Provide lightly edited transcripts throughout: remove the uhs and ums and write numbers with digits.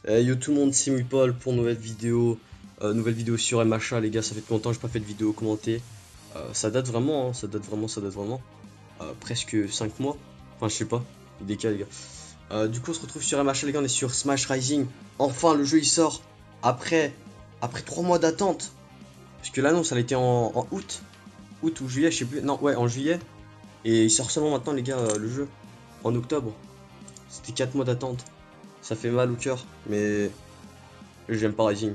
Yo tout le monde, c'est Meeple pour nouvelle vidéo sur MHA les gars, ça fait longtemps que j'ai pas fait de vidéo commentée. Ça date vraiment, hein, ça date vraiment. Presque 5 mois, enfin je sais pas, il décale les gars. Du coup on se retrouve sur MHA les gars, on est sur Smash Rising. Enfin le jeu il sort après, après 3 mois d'attente. Parce que l'annonce elle était en août ou juillet, je sais plus, non ouais en juillet. Et il sort seulement maintenant les gars le jeu, en octobre. C'était 4 mois d'attente, ça fait mal au cœur, mais j'aime pas Rising.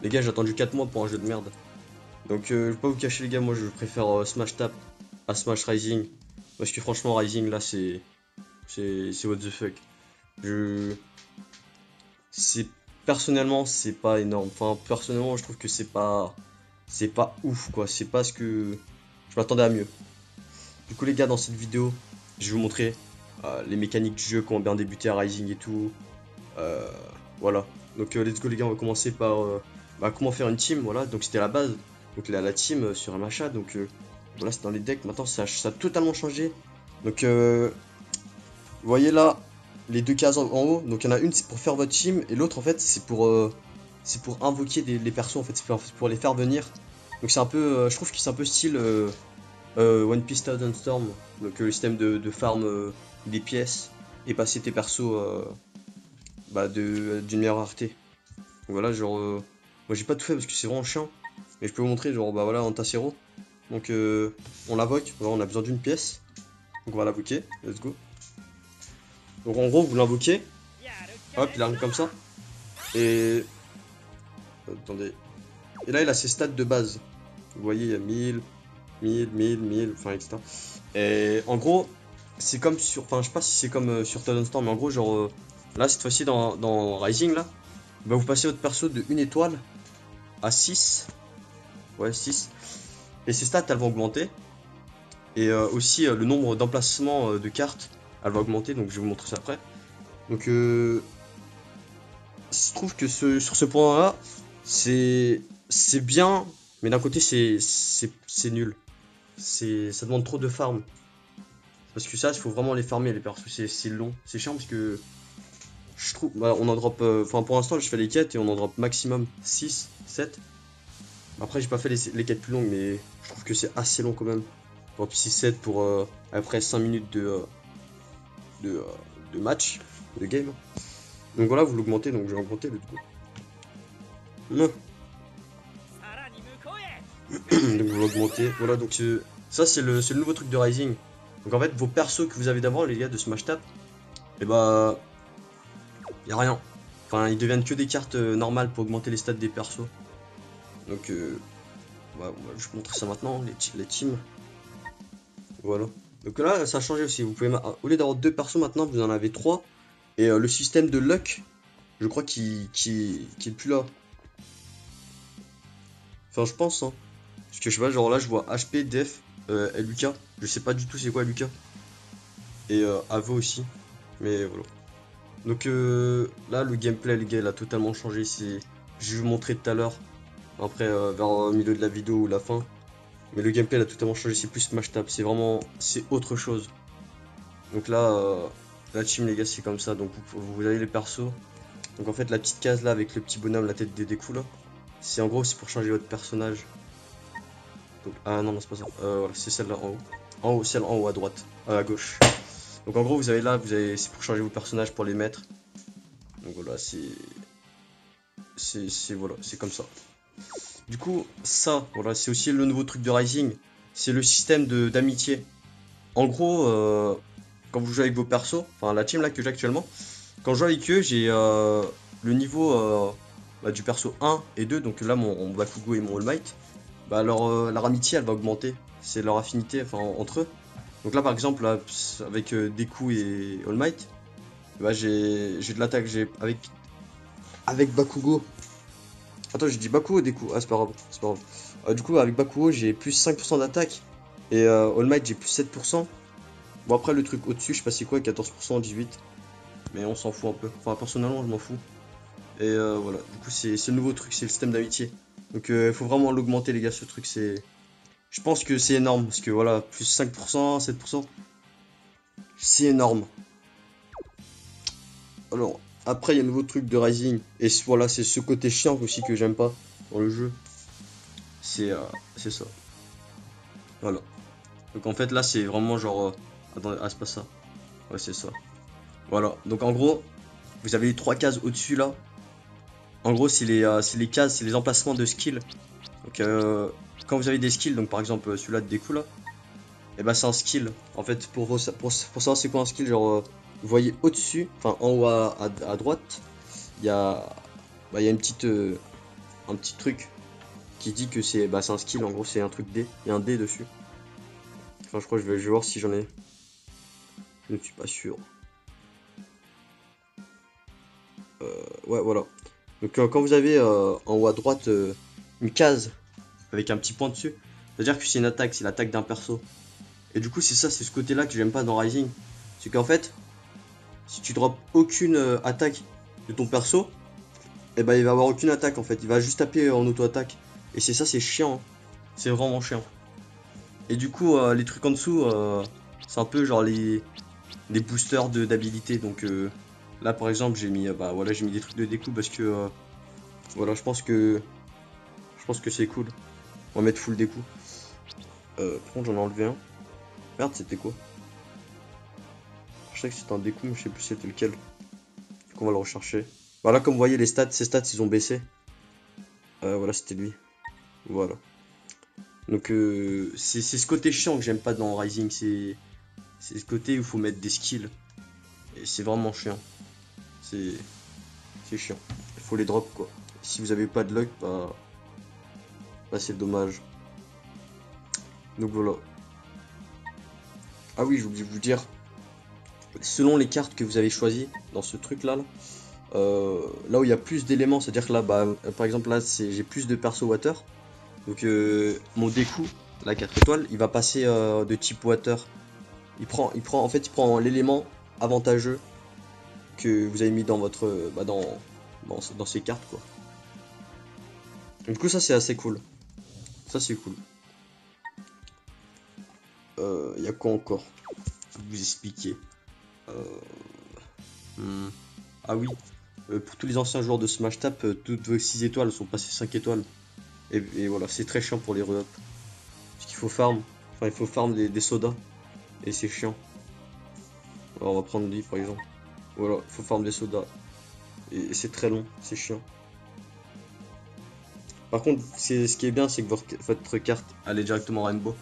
Les gars, j'ai attendu 4 mois pour un jeu de merde. Donc, je vais pas vous cacher, les gars, moi je préfère Smash Tap à Smash Rising. Parce que franchement, Rising là, c'est what the fuck. Je. C'est. Personnellement, c'est pas énorme. Enfin, personnellement, je trouve que c'est pas. C'est pas ouf, quoi. C'est pas ce que. Je m'attendais à mieux. Du coup, les gars, dans cette vidéo, je vais vous montrer les mécaniques du jeu, comment bien débuter à Rising et tout. Euh, voilà. Donc let's go les gars, on va commencer par comment faire une team, voilà, donc c'était la base. Donc la team sur un machin, donc voilà, c'est dans les decks, maintenant ça a totalement changé. Donc vous voyez là, les deux cases en haut, donc il y en a une c'est pour faire votre team, et l'autre en fait c'est pour invoquer les persos, en fait, c'est pour les faire venir. Donc c'est un peu, je trouve que c'est un peu style One Piece Thousand Storm, donc le système de farm des pièces, et passer tes persos d'une meilleure rareté. Donc voilà, genre, moi j'ai pas tout fait parce que c'est vraiment chiant, mais je peux vous montrer, genre, bah voilà, un Tassero. Donc on l'invoque, voilà, on a besoin d'une pièce, donc on va l'invoquer, let's go. Donc en gros, vous l'invoquez, hop, il arrive comme ça, et. Attendez. Et là, il a ses stats de base. Vous voyez, il y a 1000, enfin, etc. Et en gros, c'est comme sur. Enfin, je sais pas si c'est comme sur Talon Storm, mais en gros, genre, là, cette fois-ci, dans Rising, là, bah, vous passez votre perso de 1 étoile à 6. Ouais, 6. Et ces stats, elles vont augmenter. Et aussi, le nombre d'emplacements de cartes, elle va augmenter. Donc, je vais vous montrer ça après. Donc, je trouve que sur ce point-là, c'est bien. Mais d'un côté, c'est nul. Ça demande trop de farm. Parce que ça, il faut vraiment les farmer, les persos. C'est long. C'est chiant parce que je trouve. Bah, on en drop. Enfin, pour l'instant, je fais les quêtes et on en drop maximum 6, 7. Après, j'ai pas fait les quêtes plus longues, mais je trouve que c'est assez long quand même. Drop 6-7 pour après 5 minutes de, euh, de match, de game. Donc voilà, vous l'augmentez, donc j'ai augmenté le coup. Donc vous l'augmentez. Voilà, donc ça c'est le nouveau truc de Rising. Donc en fait, vos persos que vous avez d'avant, les gars de Smash Tap, et bah. Y a rien. Enfin, ils deviennent que des cartes normales pour augmenter les stats des persos. Donc, ouais, je vais vous montrer ça maintenant, les teams. Voilà. Donc là, ça a changé aussi. Vous pouvez, au lieu d'avoir deux persos maintenant, vous en avez trois. Et le système de luck, je crois qu'il est plus là. Enfin, je pense, hein. Parce que je sais pas, genre là, je vois HP, Def, Lucas. Je sais pas du tout c'est quoi Lucas. Et Avo aussi. Mais voilà. Donc là, le gameplay, les gars, il a totalement changé. Je vais vous montrer tout à l'heure. Après, vers le milieu de la vidéo ou la fin. Mais le gameplay, il a totalement changé. C'est plus Smash Tap. C'est vraiment. C'est autre chose. Donc là, la team, les gars, c'est comme ça. Donc vous avez les persos. Donc en fait, la petite case là avec le petit bonhomme, la tête des décous là. C'est en gros, c'est pour changer votre personnage. Donc, ah non, non, c'est pas ça. Voilà, c'est celle-là en haut. En haut, celle en haut à droite. À gauche. Donc en gros, vous avez là, c'est pour changer vos personnages, pour les mettre. Donc voilà, voilà, c'est comme ça. Du coup, ça, voilà, c'est aussi le nouveau truc de Rising. C'est le système d'amitié. En gros, quand vous jouez avec vos persos, enfin la team là que j'ai actuellement, quand je joue avec eux, j'ai le niveau du perso 1 et 2, donc là mon Bakugo et mon All Might, bah leur amitié elle va augmenter. C'est leur affinité enfin, entre eux. Donc là par exemple, là, avec Deku et All Might, bah, j'ai de l'attaque, avec Bakugo. Attends, j'ai dit Bakugo ou Deku? Ah, c'est pas grave, c'est pas grave. Du coup, avec Bakugo, j'ai plus 5% d'attaque. Et All Might, j'ai plus 7%. Bon, après, le truc au-dessus, je sais pas c'est quoi, 14%, 18%. Mais on s'en fout un peu. Enfin, personnellement, je m'en fous. Et voilà, du coup, c'est le nouveau truc, c'est le système d'amitié. Donc, il faut vraiment l'augmenter, les gars, ce truc. Je pense que c'est énorme. Parce que voilà, plus 5%, 7%. C'est énorme. Alors, Après, il y a un nouveau truc de Rising. Et voilà, c'est ce côté chiant aussi que j'aime pas dans le jeu. C'est ça. Voilà. Donc en fait, là, c'est vraiment genre... attendez, ah, c'est pas ça. Ouais, c'est ça. Voilà. Donc en gros, vous avez les 3 cases au-dessus là. En gros, c'est les cases, c'est les emplacements de skills. Donc quand vous avez des skills, donc par exemple celui-là de découp là, et bah c'est un skill. En fait, pour savoir c'est quoi un skill, genre vous voyez au-dessus, enfin en haut à droite, il y a, il y a une petite, un petit truc qui dit que c'est un skill. En gros, c'est un truc D. Il y a un D dessus. Enfin, je crois que je vais voir si j'en ai. Je ne suis pas sûr. Ouais, voilà. Donc quand vous avez en haut à droite une case avec un petit point dessus, c'est-à-dire que c'est une attaque, c'est l'attaque d'un perso. Et du coup, c'est ça, c'est ce côté-là que j'aime pas dans Rising. C'est qu'en fait, si tu drops aucune attaque de ton perso, et ben il va avoir aucune attaque en fait. Il va juste taper en auto-attaque. Et c'est ça, c'est chiant, hein. C'est vraiment chiant. Et du coup, les trucs en dessous, c'est un peu genre des boosters d'habilité. Donc là, par exemple, j'ai mis, voilà, j'ai mis des trucs de découp parce que voilà, je pense que c'est cool. On va mettre full découp. Par contre, j'en ai enlevé un. Merde, c'était quoi? Je sais que c'était un découp, mais je sais plus c'était lequel. Donc on va le rechercher. Voilà, comme vous voyez, les stats, ces stats, ils ont baissé. Voilà, c'était lui. Voilà. Donc c'est ce côté chiant que j'aime pas dans Rising. C'est ce côté où il faut mettre des skills. Et c'est vraiment chiant. C'est chiant. Il faut les drop quoi. Si vous avez pas de luck, bah c'est dommage. Donc voilà. Ah oui, j'ai oublié de vous dire. Selon les cartes que vous avez choisies dans ce truc là, là où il y a plus d'éléments, c'est-à-dire que là, par exemple là, j'ai plus de perso water. Donc mon découp, la 4 étoiles, il va passer de type water. En fait, il prend l'élément avantageux que vous avez mis dans votre, dans ces cartes quoi. Du coup, ça c'est assez cool. Ça c'est cool. Il y a quoi encore? Je vais vous expliquer. Hmm. Ah oui, pour tous les anciens joueurs de Smash Tap, toutes vos 6 étoiles sont passées 5 étoiles. Et voilà, c'est très chiant pour les re-up. Parce qu'il faut farm. Enfin, il faut farm des sodas. Et c'est chiant. Alors, on va prendre lui par exemple. Voilà, il faut farm des sodas. Et c'est très long, c'est chiant. Par contre, ce qui est bien, c'est que votre carte, elle est directement rainbow.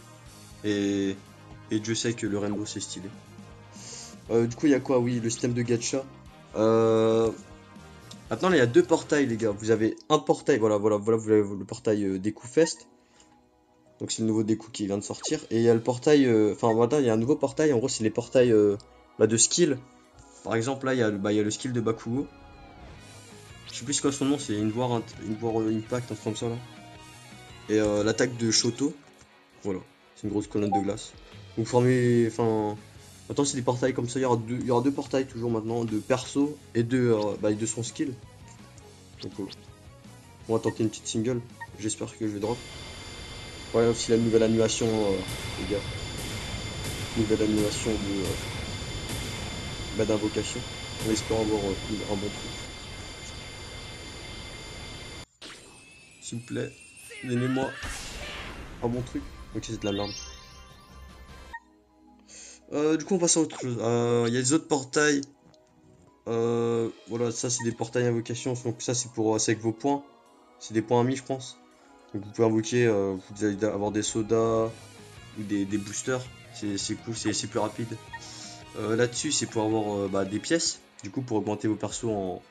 Et, et Dieu sait que le rainbow, c'est stylé. Du coup, il y a quoi? Oui, le système de gacha. Maintenant, là, il y a 2 portails, les gars. Vous avez un portail, voilà, vous avez le portail Deku Fest. Donc, c'est le nouveau Deku qui vient de sortir. Et il y a le portail, enfin, voilà, il y a un nouveau portail. En gros, c'est les portails de skill. Par exemple, là, il y a le skill de Bakugo. Je sais plus c'est quoi son nom, c'est une voire impact, un truc comme ça, là. Et l'attaque de Shoto. Voilà, c'est une grosse colonne de glace. Vous formez, enfin, maintenant c'est des portails comme ça. Il y aura 2 portails toujours maintenant, de perso et de son skill. Donc voilà. On va tenter une petite single. J'espère que je vais drop. Ouais, aussi la nouvelle animation, les gars. Nouvelle animation d'invocation. On espère avoir un bon truc. S'il vous plaît, donnez-moi un bon truc. Ok, c'est de la merde. Du coup, on passe à autre chose. Il y a des autres portails. Voilà, ça c'est des portails invocation. Donc ça c'est avec vos points. C'est des points amis, je pense. Donc vous pouvez invoquer, vous allez avoir des sodas ou des boosters. C'est cool, c'est plus rapide. Là-dessus, c'est pour avoir des pièces. Du coup, pour augmenter vos persos en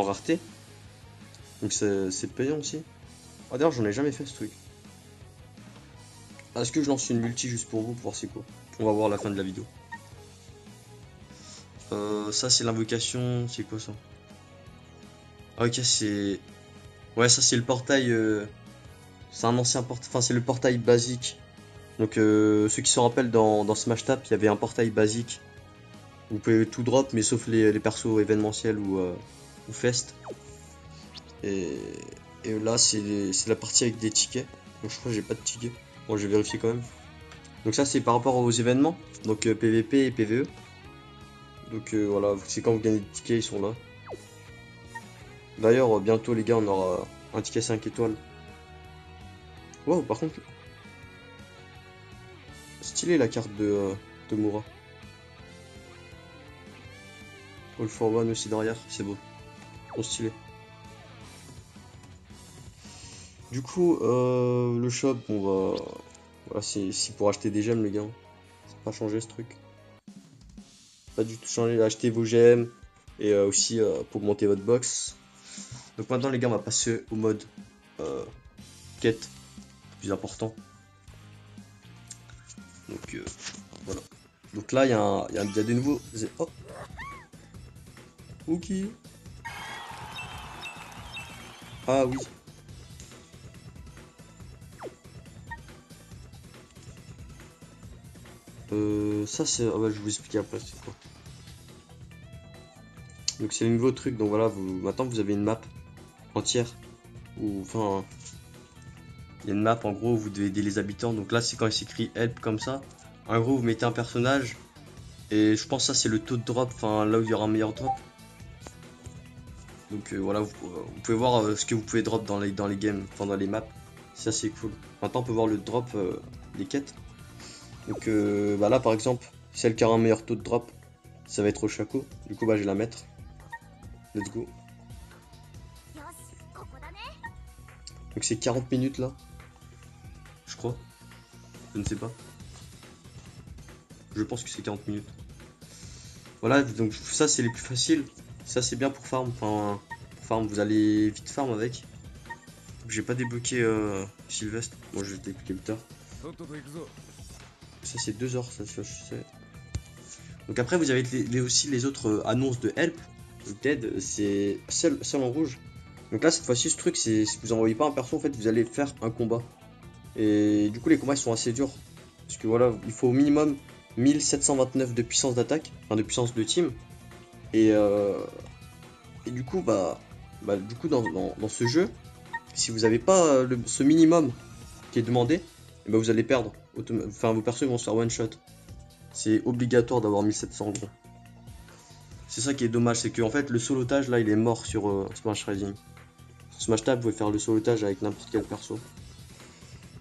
rareté. Donc c'est payant aussi. Ah d'ailleurs, j'en ai jamais fait ce truc. Est-ce que je lance une multi juste pour vous, pour voir c'est quoi? On va voir à la fin de la vidéo. Ça c'est l'invocation, c'est quoi ça? Ah, ok, c'est... Ouais, ça c'est le portail... C'est un ancien portail... Enfin, c'est le portail basique. Donc ceux qui se rappellent dans Smash Tap, il y avait un portail basique. Vous pouvez tout drop, mais sauf les persos événementiels ou fest. Et, et là, c'est la partie avec des tickets. Donc je crois que j'ai pas de tickets. Bon, je vais vérifier quand même. Donc ça, c'est par rapport aux événements. Donc PVP et PVE. Donc voilà, c'est quand vous gagnez des tickets, ils sont là. D'ailleurs, bientôt les gars, on aura un ticket 5 étoiles. Wow, par contre, stylé la carte de Mura. All for One aussi derrière, c'est beau. Trop stylé. Du coup, le shop, on va... Voilà, c'est pour acheter des gemmes les gars. C'est pas changé ce truc. Pas du tout changé. Achetez vos gemmes. Et aussi pour augmenter votre box. Donc maintenant les gars, on va passer au mode quête. Plus important. Donc voilà. Donc là, il y a des nouveaux... Oh. Ok. Ah oui. Ça c'est... Ah ouais, je vais vous expliquer après c'est quoi. Donc c'est le nouveau truc, donc voilà, maintenant vous avez une map entière. Ou enfin... Il y a une map en gros où vous devez aider les habitants. Donc là c'est quand il s'écrit help comme ça. En gros vous mettez un personnage. Et je pense que ça c'est le taux de drop, enfin là où il y aura un meilleur drop. Donc voilà, vous pouvez voir ce que vous pouvez drop dans les games, enfin dans les maps. Ça c'est cool. Maintenant on peut voir le drop des quêtes. Donc bah là par exemple, celle qui aura un meilleur taux de drop, ça va être au Chaco. Du coup bah je vais la mettre. Let's go. Donc c'est 40 minutes là. Je crois. Je ne sais pas. Je pense que c'est 40 minutes. Voilà, donc ça c'est les plus faciles. Ça c'est bien pour farm. Enfin, pour farm, vous allez vite farm avec. J'ai pas débloqué Sylvestre. Moi je vais débloquer plus tard. Ça c'est 2 heures, ça je sais. Donc après vous avez aussi les autres annonces de help. D'aide, c'est seul en rouge. Donc là cette fois-ci ce truc c'est si vous envoyez pas un perso en fait vous allez faire un combat. Et du coup les combats ils sont assez durs. Parce que voilà, il faut au minimum 1729 de puissance d'attaque, enfin de puissance de team. Et, du coup du coup dans ce jeu, si vous n'avez pas ce minimum qui est demandé, et vous allez perdre. Enfin vos persos vont se faire one shot. C'est obligatoire d'avoir 1700 gros. C'est ça qui est dommage, c'est que en fait le solotage là il est mort sur Smash Rising. Sur Smash Tab vous pouvez faire le solotage avec n'importe quel perso.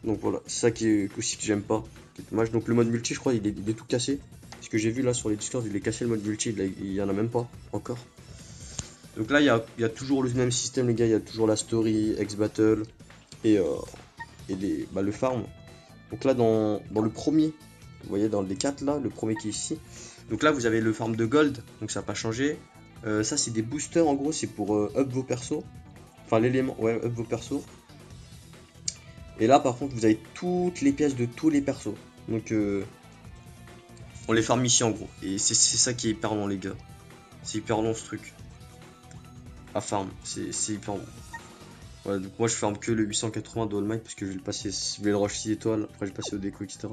Donc voilà, c'est ça qui est aussi que j'aime pas. C'est dommage. Donc le mode multi je crois il est tout cassé. Ce que j'ai vu là sur les Discord, il est cassé le mode multi, il y en a même pas encore. Donc là il y a toujours le même système les gars, il y a toujours la story, X-Battle et, le farm. Donc là dans le premier, vous voyez dans les 4 là, le premier qui est ici. Donc là vous avez le farm de gold, donc ça n'a pas changé. Ça c'est des boosters en gros, c'est pour up vos persos. Enfin l'élément, ouais, up vos persos. Et là par contre vous avez toutes les pièces de tous les persos. Donc on les farm ici en gros. Et c'est ça qui est hyper long les gars. C'est hyper long ce truc. À farm, c'est hyper long. Voilà, donc moi je farm que le 880 de All Might parce que je vais le passer, je vais le rush 6 étoiles, après je vais passer au déco etc.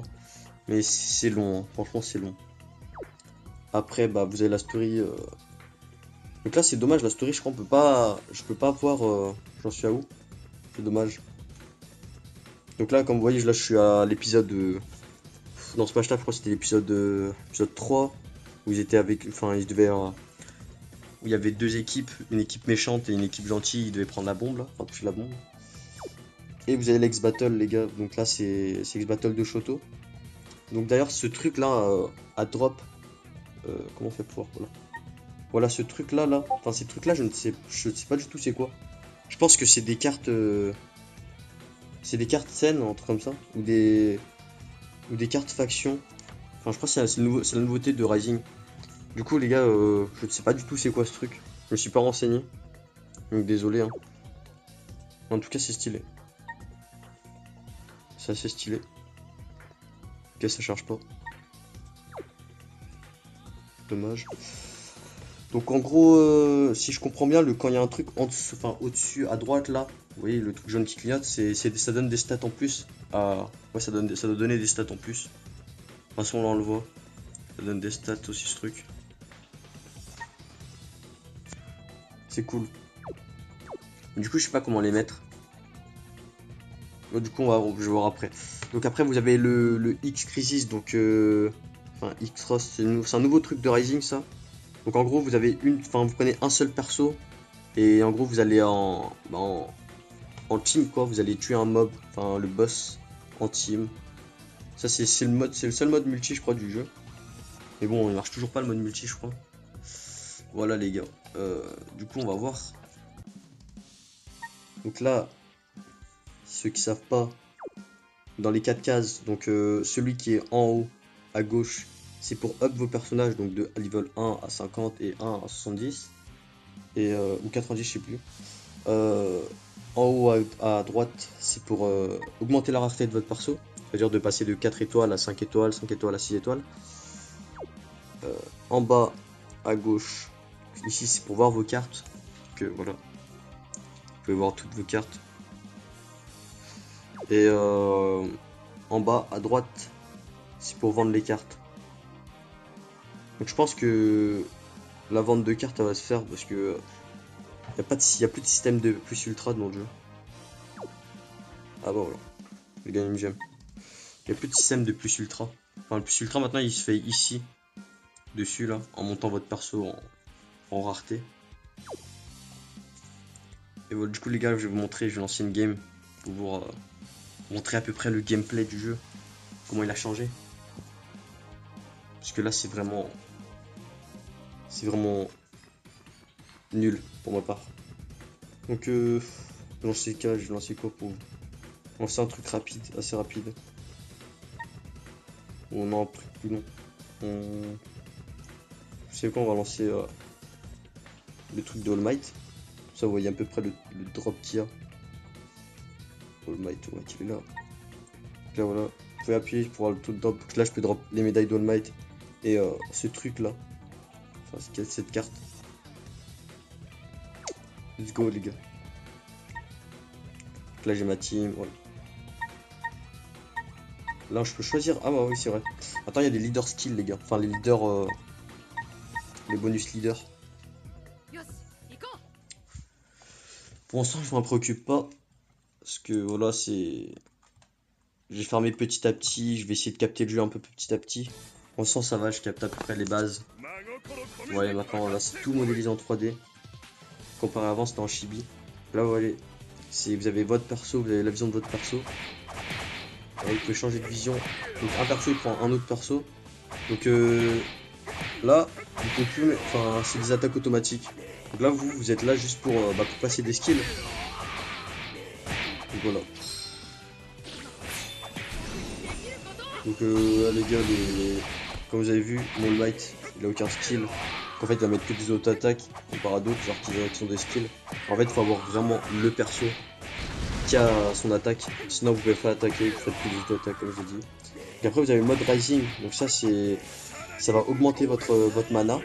Mais c'est long, hein. Franchement c'est long. Après bah vous avez la story. Donc là c'est dommage, la story je crois je peux pas voir, j'en suis à où. C'est dommage. Donc là comme vous voyez là je suis à l'épisode dans ce match là je crois que c'était l'épisode 3 où ils étaient avec, enfin ils devaient où il y avait deux équipes, une équipe méchante et une équipe gentille, ils devaient prendre la bombe là, enfin toucher la bombe. Et vous avez l'X-Battle les gars, donc là c'est X-Battle de Shoto. Donc d'ailleurs ce truc là à drop, comment on fait pour voir, voilà. Voilà ce truc là enfin ces trucs là je ne sais pas du tout c'est quoi. Je pense que c'est des cartes scènes, un truc comme ça, ou des cartes factions. Enfin je crois que c'est la nouveauté de Rising. Du coup les gars, je ne sais pas du tout c'est quoi ce truc. Je me suis pas renseigné. Donc désolé hein. En tout cas c'est stylé. C'est assez stylé. Ok ça charge pas. Dommage. Donc en gros, si je comprends bien, quand il y a un truc enfin au-dessus à droite là, vous voyez le truc jaune qui clignote, ça donne des stats en plus. Ouais ça doit donner des stats en plus. De toute façon là on le voit. Ça donne des stats aussi ce truc. C'est cool. Du coup je sais pas comment les mettre. Du coup je vais voir après. Donc après vous avez le X-Crisis, donc enfin X-Ross, c'est un nouveau truc de Rising ça. Donc en gros vous avez vous prenez un seul perso Et en gros, vous allez en team, quoi. Vous allez tuer un mob, enfin le boss en team. Ça, c'est le mode, c'est le seul mode multi, je crois, du jeu. Mais bon, il marche toujours pas le mode multi, je crois. Voilà, les gars. Du coup, on va voir. Donc là, ceux qui savent pas, dans les 4 cases, donc celui qui est en haut à gauche, c'est pour up vos personnages, donc de level 1 à 50 et 1 à 70, ou 90, je sais plus. Euh, En haut à droite, c'est pour augmenter la rareté de votre perso, c'est-à-dire de passer de 4 étoiles à 5 étoiles, 5 étoiles à 6 étoiles. En bas à gauche, ici c'est pour voir vos cartes, que voilà, vous pouvez voir toutes vos cartes. Et en bas à droite, c'est pour vendre les cartes. Donc je pense que la vente de cartes elle va se faire parce que y a plus de système de plus ultra dans le jeu. Ah bah voilà, j'ai gagné une gemme. Il n'y a plus de système de plus ultra. Enfin, le plus ultra maintenant il se fait ici, dessus là, en montant votre perso en rareté. Et voilà, du coup les gars, je vais vous montrer, je vais lancer une game pour vous montrer à peu près le gameplay du jeu, comment il a changé. Parce que là c'est vraiment nul pour ma part. Donc je vais lancer quoi pour lancer un truc rapide, assez rapide. Ou non, un truc plus long. Je sais quoi, on va lancer le truc de All Might. Ça, vous voyez à peu près le drop qu'il y a. All Might, il est là. Donc là, voilà. Vous pouvez appuyer pour avoir le taux de drop. Donc là, je peux drop les médailles d'All Might et ce truc là. Enfin, cette carte. Let's go, les gars. Donc là, j'ai ma team. Voilà. Là, je peux choisir. Ah, bah oui, c'est vrai. Attends, il y a des leaders skills, les gars. Enfin, les leaders. Les bonus leaders. Pour l'instant, je m'en préoccupe pas. Parce que voilà, c'est. Je vais farmer petit à petit. Je vais essayer de capter le jeu un peu petit à petit. Pour l'instant, ça va. Je capte à peu près les bases. Ouais, maintenant, là, c'est tout modélisé en 3D. Comparé à avant, c'était en chibi. Là, vous voyez. Vous avez votre perso, vous avez la vision de votre perso. Et vous pouvez changer de vision. Donc, un perso, il prend un autre perso. Donc, là, vous pouvez plus. Enfin, c'est des attaques automatiques. Donc là, vous êtes là juste pour passer des skills. Donc voilà. Donc les gars, comme vous avez vu, mon Might, il a aucun skill. Donc, en fait, il va mettre que des auto-attaques comparé à d'autres, genre qui sont des skills. En fait, il faut avoir vraiment le perso qui a son attaque. Sinon, vous pouvez pas attaquer, vous faites plus d'auto-attaques, comme je l'ai dit. Et après, vous avez le mode Rising. Donc ça va augmenter votre mana.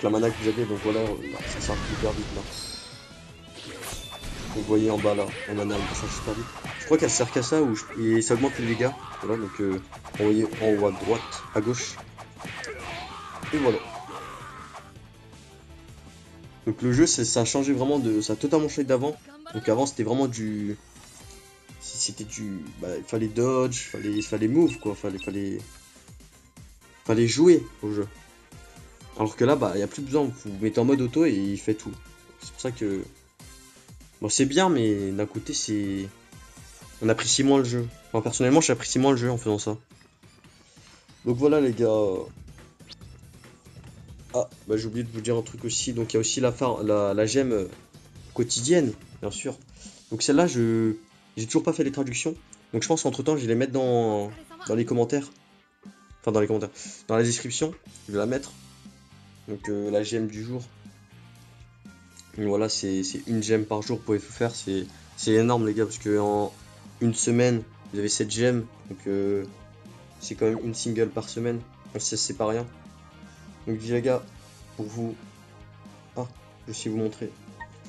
La mana que vous avez, donc voilà, là, ça charge hyper vite là. Vous voyez en bas là, la mana elle charge super vite. Je crois qu'elle sert qu'à ça et ça augmente les dégâts. Voilà, donc vous voyez en haut à droite, à gauche. Et voilà. Donc le jeu, ça a changé vraiment ça a totalement changé d'avant. Donc avant c'était vraiment il fallait dodge, fallait move quoi, fallait jouer au jeu. Alors que là, bah, il y a plus besoin, vous vous mettez en mode auto et il fait tout. C'est pour ça que, bon, c'est bien, mais d'un côté, on apprécie moins le jeu. Enfin, personnellement, j'apprécie moins le jeu en faisant ça. Donc voilà les gars. Ah, bah j'ai oublié de vous dire un truc aussi. Donc il y a aussi la gemme quotidienne, bien sûr. Donc celle-là, j'ai toujours pas fait les traductions. Donc je pense qu'entre temps, je vais les mettre dans les commentaires. Enfin dans les commentaires. Dans la description, je vais la mettre. Donc la gemme du jour. Donc, voilà, c'est une gemme par jour, vous pouvez tout faire. C'est énorme les gars, parce que en une semaine, vous avez 7 gemmes. Donc c'est quand même une single par semaine. Donc c'est pas rien. Donc les gars, pour vous. Ah, je vais aussi vous montrer.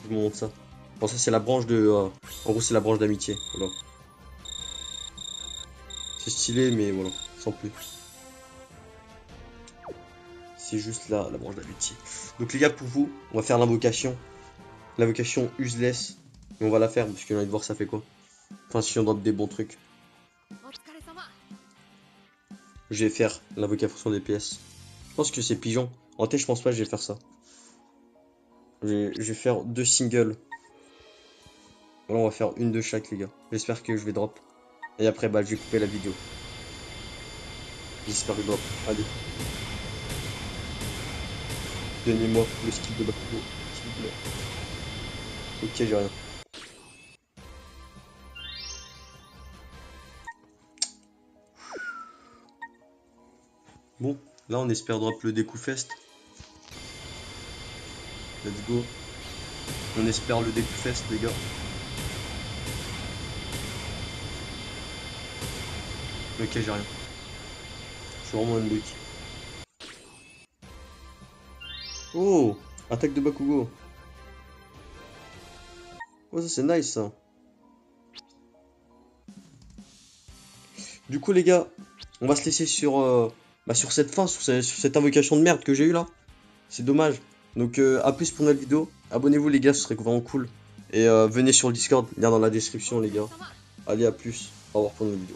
Je vous montre ça. Bon, ça c'est la branche de. En gros, c'est la branche d'amitié. Voilà. C'est stylé, mais voilà, sans plus. C'est juste là, la branche d'amitié. Donc les gars, pour vous, on va faire l'invocation. L'invocation useless. Et on va la faire, parce que j'ai envie de voir ça fait quoi. Enfin, si on drop des bons trucs. Je vais faire l'invocation DPS. Je pense que c'est pigeon. En tête, je pense pas que je vais faire ça. Je vais faire 2 singles. Là, on va faire une de chaque, les gars. J'espère que je vais drop. Et après, bah, je vais couper la vidéo. J'espère que je drop. Allez. Donnez-moi le skill de Bakugo, s'il vous plaît. Ok, j'ai rien. Bon, là, on espère drop le Deku Fest. Let's go. On espère le Deku Fest, les gars. Ok, j'ai rien. Je suis vraiment unlucky. Oh! Attaque de Bakugo. Oh, ça c'est nice ça. Du coup, les gars, on va se laisser sur, sur cette fin, sur cette invocation de merde que j'ai eu là. C'est dommage. Donc, à plus pour notre vidéo. Abonnez-vous, les gars, ce serait vraiment cool. Et venez sur le Discord, lien dans la description, les gars. Allez, à plus. Au revoir pour notre vidéo.